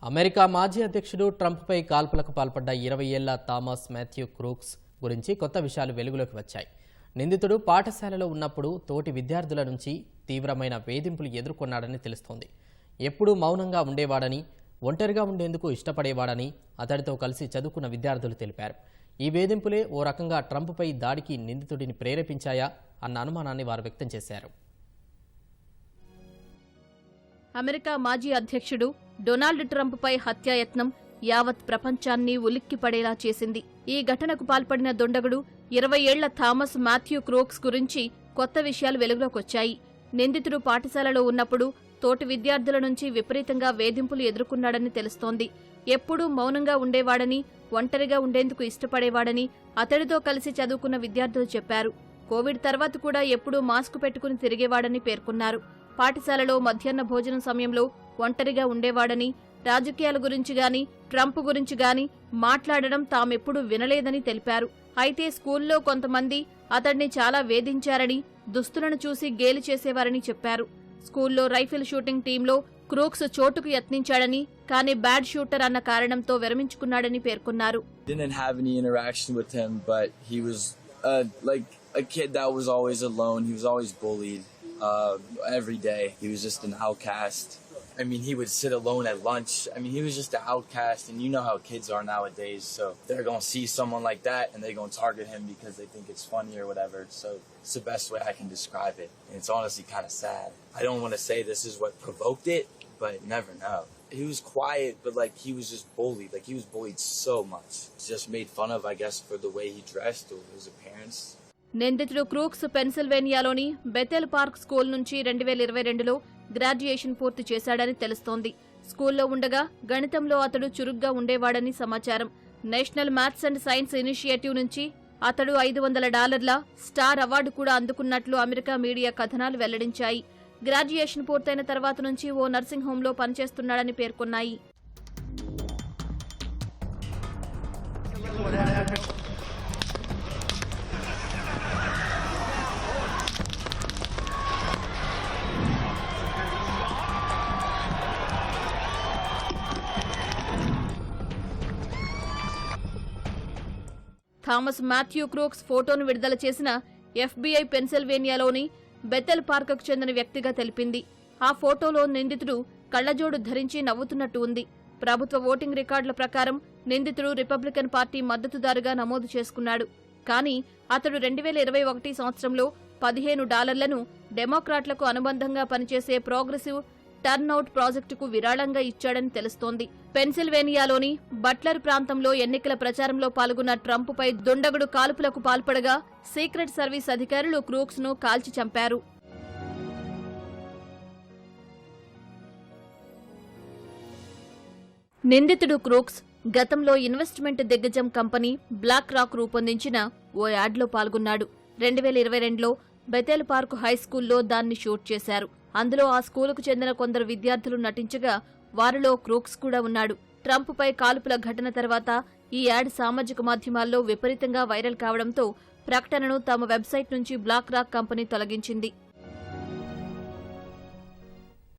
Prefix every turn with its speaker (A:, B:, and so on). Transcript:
A: America మాజీ అధ్యక్షుడు ట్రంప్పై కాల్పులకు పాల్పడ్డ 20 ఏళ్ల థామస్ మాథ్యూ క్రూక్స్ గురించి కొత్త విషయాలు వెలుగులోకి వచ్చాయి. నిందితుడు పాఠశాలలో ఉన్నప్పుడు తోటి విద్యార్థుల నుంచి తీవ్రమైన వేధింపులు ఎదుర్కొన్నాడని తెలుస్తోంది. ఎప్పుడూ మౌనంగా ఉండేవాడని, ఒంటరిగా ఉండేందుకు ఇష్టపడేవాడని అతడితో కలిసి చదువుకున్న విద్యార్థులు తెలిపారు. ఈ వేధింపులే ఓ రకంగా ట్రంప్పై దాడికి నిందితుడిని ప్రేరేపించాయా అన్న అనుమానాన్ని వారు వ్యక్తం చేశారు.
B: అమెరికా మాజీ అధ్యక్షుడు డొనాల్డ్ ట్రంప్పై హత్యాయత్నం యావత్ ప్రపంచాన్ని ఉలిక్కిపడేలా చేసింది. ఈ ఘటనకు పాల్పడిన దుండగుడు 20 ఏళ్ల థామస్ మాథ్యూ క్రూక్స్ గురించి కొత్త విషయాలు వెలుగులోకొచ్చాయి. నిందితుడు పాఠశాలలో ఉన్నప్పుడు తోటి విద్యార్థుల నుంచి విపరీతంగా వేధింపులు ఎదుర్కొన్నాడని తెలుస్తోంది. ఎప్పుడూ మౌనంగా ఉండేవాడని, ఒంటరిగా ఉండేందుకు ఇష్టపడేవాడని అతడితో కలిసి చదువుకున్న విద్యార్థులు చెప్పారు. కోవిడ్ తర్వాత కూడా ఎప్పుడూ మాస్క్ పెట్టుకుని తిరిగేవాడని పేర్కొన్నారు. పాఠశాలలో మధ్యాహ్న భోజనం సమయంలో ఒంటరిగా ఉండేవాడని, రాజకీయాల గురించి గాని, ట్రంప్ గురించి గాని మాట్లాడడం తామెప్పుడూ వినలేదని తెలిపారు. అయితే స్కూల్లో కొంతమంది అతడిని చాలా వేధించారని, దుస్తులను చూసి గేలి చేసేవారని చెప్పారు. స్కూల్లో రైఫిల్ షూటింగ్ టీంలో క్రూక్స్ చోటుకు యత్నించాడని, కానీ బ్యాడ్ షూటర్ అన్న కారణంతో విరమించుకున్నాడని పేర్కొన్నారు.
C: Didn't have any interaction with him, but he was like a kid that was always alone. He was always bullied every day. He was just an outcast. I mean, he would sit alone at lunch. I mean, he was just an outcast, and you know how kids are nowadays. So they're gonna see someone like that, and they're gonna target him because they think it's funny or whatever. So it's the best way I can describe it, and it's honestly kind of sad. I don't want to say this is what provoked it, but you never know. He was quiet, but like he was just bullied. Like he was bullied so much. Just made fun of, I guess, for the way he dressed or his appearance.
B: నిందితుడు Crooks పెన్సిల్వేనియాలోని Bethell park school నుంచి 2022లో graduation పూర్తి చేశాడని తెలుస్తోంది. స్కూల్లో ఉండగా గణితంలో అతడు చురుగ్గా ఉండేవాడని సమాచారం. National maths and science initiative నుంచి అతడు $500 స్టార్ అవార్డు కూడా అందుకున్నట్లు అమెరికా మీడియా కథనాలు వెల్లడించాయి. గ్రాడ్యుయేషన్ పూర్తయిన తర్వాత నుంచి ఓ నర్సింగ్ హోంలో పనిచేస్తున్నాడని పేర్కొన్నాయి. థామస్ మాథ్యూ క్రూక్స్ ఫోటోను విడుదల చేసిన FBI పెన్సిల్వేనియాలోని బెథెల్ పార్క్కు చెందిన వ్యక్తిగా తెలిపింది. ఆ ఫోటోలో నిందితుడు కళ్లజోడు ధరించి నవ్వుతున్నట్టు ఉంది. ప్రభుత్వ ఓటింగ్ రికార్డుల ప్రకారం నిందితుడు రిపబ్లికన్ పార్టీ మద్దతుదారుగా నమోదు చేసుకున్నాడు. కానీ అతడు 2021 సంవత్సరంలో $15 డెమోక్రాట్లకు అనుబంధంగా పనిచేసే ప్రోగ్రెసివ్ టర్న్అవుట్ ప్రాజెక్టుకు విరాళంగా ఇచ్చాడని తెలుస్తోంది. పెన్సిల్వేనియాలోని బట్లర్ ప్రాంతంలో ఎన్నికల ప్రచారంలో పాల్గొన్న ట్రంప్పై దుండగుడు కాల్పులకు పాల్పడగా సీక్రెట్ సర్వీస్ అధికారులు క్రూక్స్ ను కాల్చి చంపారు. నిందితుడు క్రూక్స్ గతంలో ఇన్వెస్ట్మెంట్ దిగ్గజం కంపెనీ బ్లాక్ రాక్ రూపొందించిన ఓ యాడ్లో పాల్గొన్నాడు. 2022లో బెథెల్ పార్క్ హైస్కూల్లో దాన్ని షూట్ చేశారు. అందులో ఆ స్కూలుకు చెందిన కొందరు విద్యార్థులు నటించగా వారిలో క్రూక్స్ కూడా ఉన్నాడు. ట్రంప్పై కాల్పుల ఘటన తర్వాత ఈ యాడ్ సామాజిక మాధ్యమాల్లో విపరీతంగా వైరల్ కావడంతో ప్రకటనను తమ వెబ్సైట్ నుంచి బ్లాక్ రాక్ కంపెనీ తొలగించింది.